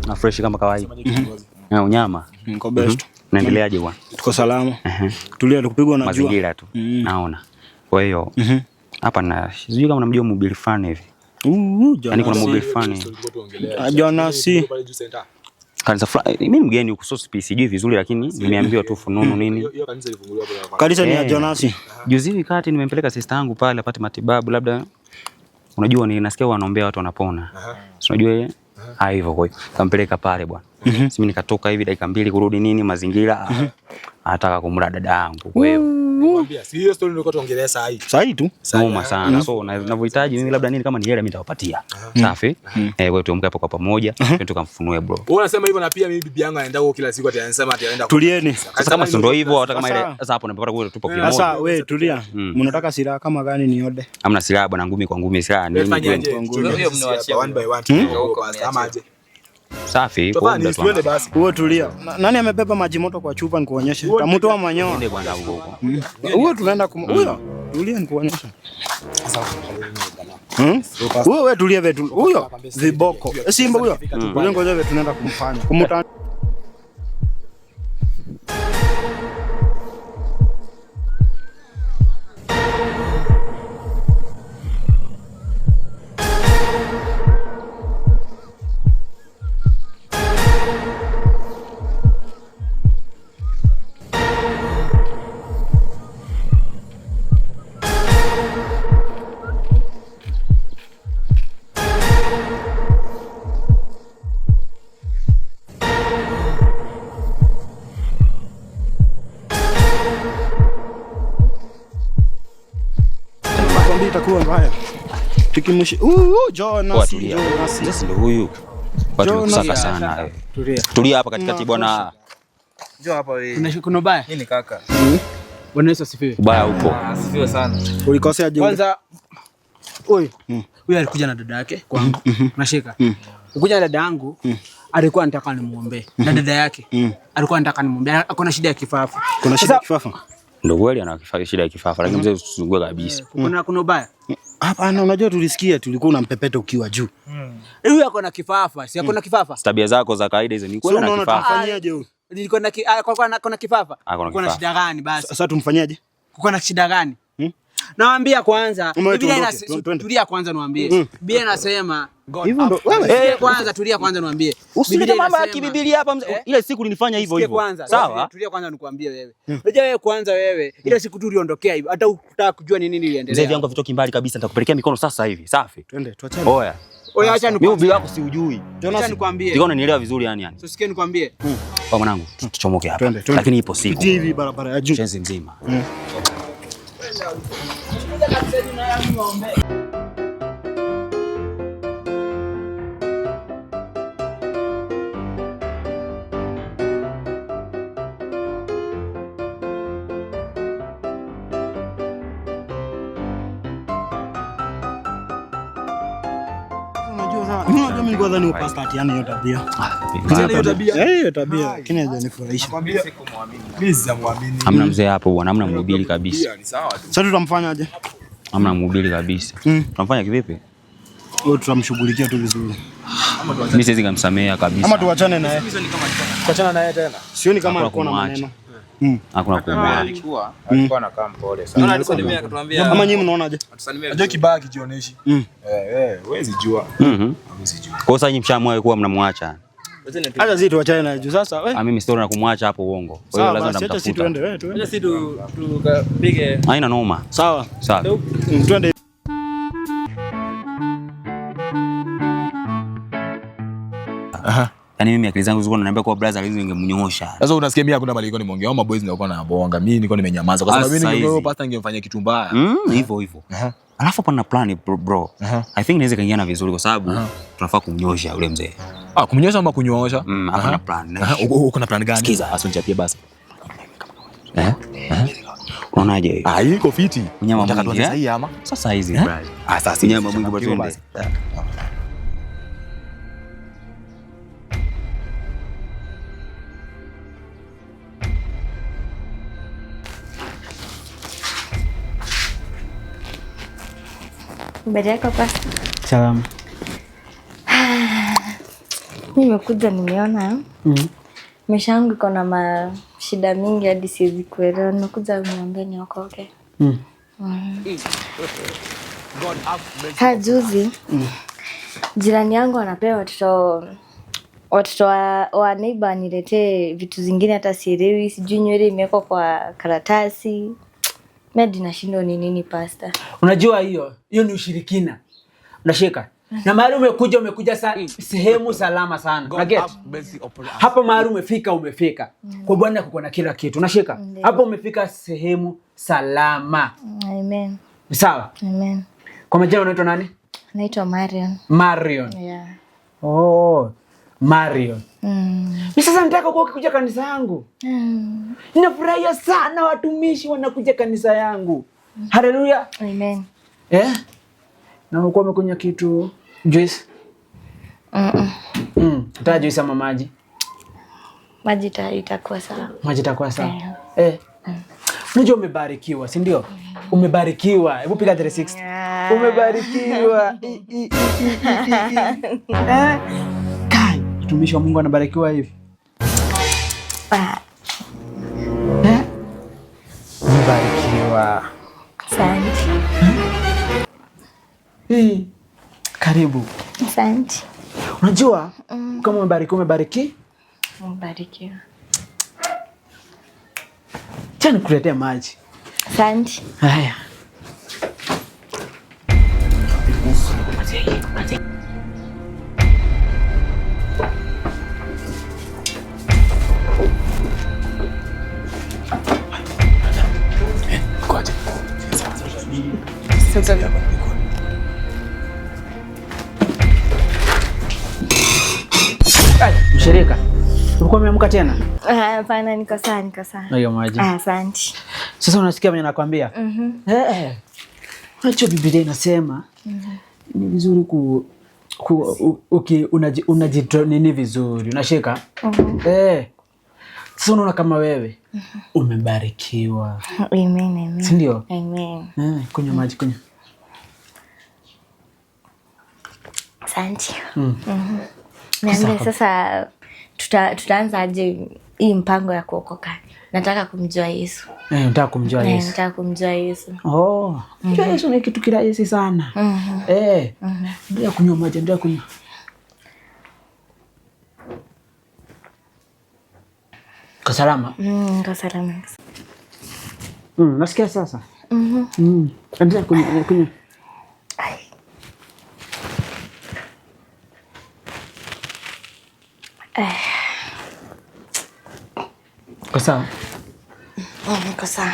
Na fresh kama kawaida. Na unyama. Niko best. Naendeleaje bwana? Tuko salama. Tulia tukupigwa na jua. Mazingira tu. Naona. Kwa hiyo hapa na sijui kama unamjua mobile fan hivi. Yaani kuna mobile fan. Jonasi. Kanisa mimi mgeni huko so sijui vizuri lakini nimeambiwa tu fununu nini. Kanisa ni ya Jonasi. Juzi hivi kati nimempeleka sister yangu pale apate matibabu labda unajua nasikia wanaombea watu wanapona. Unajua ile hivyo kwa hiyo kampeleka pale bwana. Mimi nikatoka hivi dakika 2 kurudi nini mazingira anataka kumla dada yangu. Kwa hiyo nikwambia si hiyo story nilikuwa tuongelea saa hii tu. Noma sana. So ninavyohitaji mimi labda nini kama ni hela mimi nitawapatia. Safi? Wewe tuamke hapo kwa pamoja tukamfunue bro. Wewe unasema hivyo na pia mimi bibi yangu anaenda huko kila siku atasema ataenda. Tulieni. Sasa kama si ndio hivyo hata kama ile sasa hapo napata kule tupo kimoja. Sasa wewe tulia. Mnataka silaha kama gani niode? Hamna silaha bwana, ngumi kwa ngumi silaha nini? Hiyo mnawachia one by one kama aje. Safi, kwa muda tu. Wewe tulia. Nani amebeba maji moto kwa chupa nikuonyeshe? Tamtoa manyoa. Ndio kwanza huko. Wewe tunaenda huyo. Tulia nikuonyeshe. Wewe tulia vetu. Huyo viboko. Simba huyo. Wewe ngoja vetu tunaenda kumfanya. Kumuta itakuwa mbaya. Tukimshi Jonasi. Sasa ndio huyu. Watu kusaka sana wewe. Tulia hapa katikati bwana. Njoo hapa wewe. Kuna baya? Nini kaka? Bwana Yesu asifiwe. Baya upo. Asifiwe sana. Ulikosea je? Kwanza huyu alikuja na dada yake kwangu. Nashika. Ukuja na dada yangu alikuwa anataka nimuombe. Na dada yake alikuwa anataka nimuombe. Akona shida ya kifafa. Kuna shida ya kifafa? Ndio kweli ana shida ya kifafa lakini mzee usisungue kabisa. Kuna baya? Hapana, unajua tulisikia tulikuwa unampepeta ukiwa juu. Huyu akona kifafa, si akona kifafa? Tabia zako za kawaida hizo ni kweli na kifafa. Tufanyaje huyu? Nilikuwa na kifafa. Kuna shida gani basi? Sasa tumfanyaje? Kuko na shida gani? Naambia kwanza, tulia kwanza niwaambie. Biblia inasema hivyo ndo wewe kwanza tulia kwanza niwaambie. Usilete mambo ya kibiblia hapa ile siku ulinifanya hivyo hivyo. Sawa? Tulia kwanza nikwambie wewe. Unajua wewe kwanza wewe ile siku tu uliondokea hivyo hata ukitaka kujua nini iliendelea. Mzee wangu vitoki mbali kabisa nitakupelekea mikono sasa hivi. Safi? Twende tuachane. Oya. Acha nikwambie. Mimi bila yako siujui. Acha nikwambie. Ndio unanielewa vizuri yani. Sio sikia nikwambie. Kwa mwanangu tuchomoke hapa. Lakini ipo siku. Pitia hivi barabara ya juu. Chenzi mzima. Unajua mimi kwanza ni upasta atiana hiyo tabia. Hiyo tabia lakini hajanifurahisha. Mimi simuamini. Hamna mzee hapo bwana, hamna mhubiri kabisa. Sasa tutamfanyaje? Hamna mhubiri kabisa. Tutamfanya kivipi? Wewe tutamshughulikia tu vizuri. Mimi siwezi kumsamea kabisa. Ama tuachane naye. Tuachana naye tena. Sioni kama alikuwa na maneno. Hakuna kumwacha. Alikuwa anakaa mpole sana. Naona alikuwa akatuambia. Kama nyinyi mnaonaje? Unajua kibaya kijioneshi. Huwezi jua. Huwezi jua. Kwa sasa nyinyi mshamwahi kuwa mnamwacha. Acha sisi tuachane naye juu sasa wewe. Mimi story na kumwacha hapo uongo. Kwa hiyo lazima nitamtafuta. Sisi tuende wewe tuende. Acha sisi tukapige. Haina noma. Sawa. Sawa. Twende. Yaani mimi akili zangu zilikuwa zinaniambia kwa brother lazima ningemnyosha. Sasa unasikia mimi hakuna mali nimeongea au maboys ndio na bonga. Mimi nilikuwa nimenyamaza kwa sababu mimi ningekuwa pastor ningemfanyia kitu mbaya. Hivyo hivyo. Alafu pana plan bro. I think inaweza kaingiana vizuri kwa sababu tunafaa kumnyosha yule mzee. Kumnyosha ama kunyoosha? Hapana plan. Uko na plan gani? Sikiza, asunichapie basi. Unaonaje hiyo? Iko fiti. Mnyama mwingi sahihi ama? Sasa hizi brother. Sasa mnyama mwingi basi. Habari yako pasta? Salamu. Nimekuja nimeona maisha yangu iko na mashida mingi hadi siwezi kuelewa. Nimekuja niombe niokoke. Juzi jirani yangu anapewa watoto wa neighbor niletee vitu zingine hata sielewi, sijui nywele imewekwa kwa karatasi. Mimi nashindwa ni nini pasta. Unajua hiyo ni ushirikina. Unashika. Na mahali umekuja sehemu salama sana. Unaget? Hapo mahali umefika. Kwa Bwana kuko na kila kitu. Unashika? Hapo umefika sehemu salama. Amen. Sawa? Amen. Kwa majina unaitwa nani? Naitwa Marion. Marion. Yeah. Oh, Marion. Mimi sasa nataka kuja kanisa yangu. Ninafurahia sana watumishi wanakuja kanisa yangu. Haleluya. Amen. Na uko umekunywa kitu juice? Uta juice ama maji? Maji itakuwa sawa. Maji itakuwa sawa. Unajua umebarikiwa, si ndio? Umebarikiwa. Hebu piga 360. Umebarikiwa. Kai, mtumishi wa Mungu anabarikiwa hivi. Umebarikiwa. Asante. Karibu. Asante. Unajua kama umebarikiwa. Mbarikiwa. Tena kuletea maji. Asante. Haya. Mshirika, ulikuwa umeamka tena? Hapana, niko sawa. Hiyo maji. Asante. Sasa unasikia mimi nakwambia? Unajua Biblia inasema ni vizuri unajitoni vizuri. Unashika? Sasa unaona kama wewe umebarikiwa. Amen. Si ndio? Amen. Kunywa maji, kunywa. Asante. Niambie sasa tutaanza aje hii mpango ya kuokoka? Nataka kumjua Yesu. Nataka kumjua Yesu. Nataka kumjua Yesu. Kumjua Yesu ni kitu kirahisi sana. Ndio kunywa maji, ndio kunywa. Kwa salama? Kwa salama. Nasikia sasa? Ndio kunywa. Kwa sawa? Kwa sawa.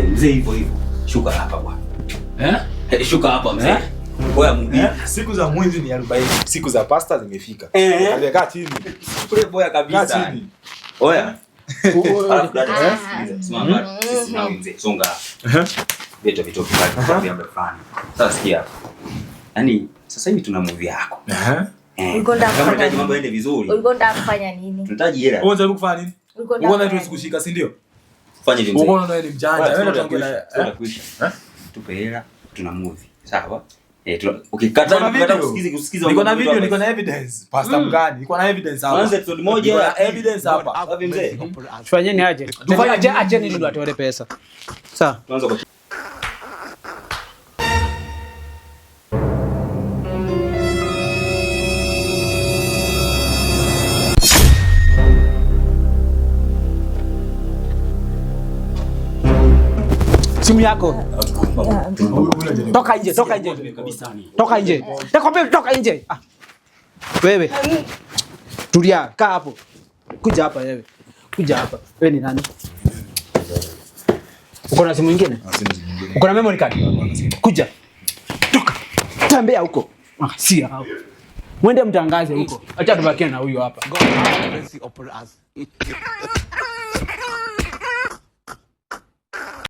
Mzee hivyo. Shuka hapa bwana. Shuka hapa mzee. Oya mhubiri. Siku za mwezi ni 40. Siku za pasta zimefika. Kaa chini. Kule boya kabisa. Kaa chini. Oya. Alafu dada simama bado. Sisi na mzee songa. Vitu vikali vya mbefani. Sasa sikia hapa. Yaani sasa hivi tuna movie yako. Ulikuwa unataka mambo yaende vizuri. Ulikuwa unataka kufanya nini? Tunahitaji hela. Wewe unataka kufanya nini? Ulikuwa unataka kushika, si ndio? Fanya hivyo mzee. Unaona wewe ni mjanja. Wewe unataka kuisha. Tupe hela, tuna movie. Sawa? Ukikata kusikiza. Niko na video, niko na evidence. Pastor mgani? Niko na evidence hapa. Kwanza episode moja ya evidence hapa. Hapo mzee. Tufanyeni aje? Acheni ndio atoe pesa. Sawa. Tuanze kwa simu yako. Toka nje. Nakwambia toka nje. Wewe. Tulia, kaa hapo. Kuja hapa wewe. Kuja hapa. Wewe ni nani? Uko na simu nyingine? Uko na memory card? Kuja. Toka. Tembea huko. Si hao. Mwende mtangaze huko. Acha tubakie na huyu hapa.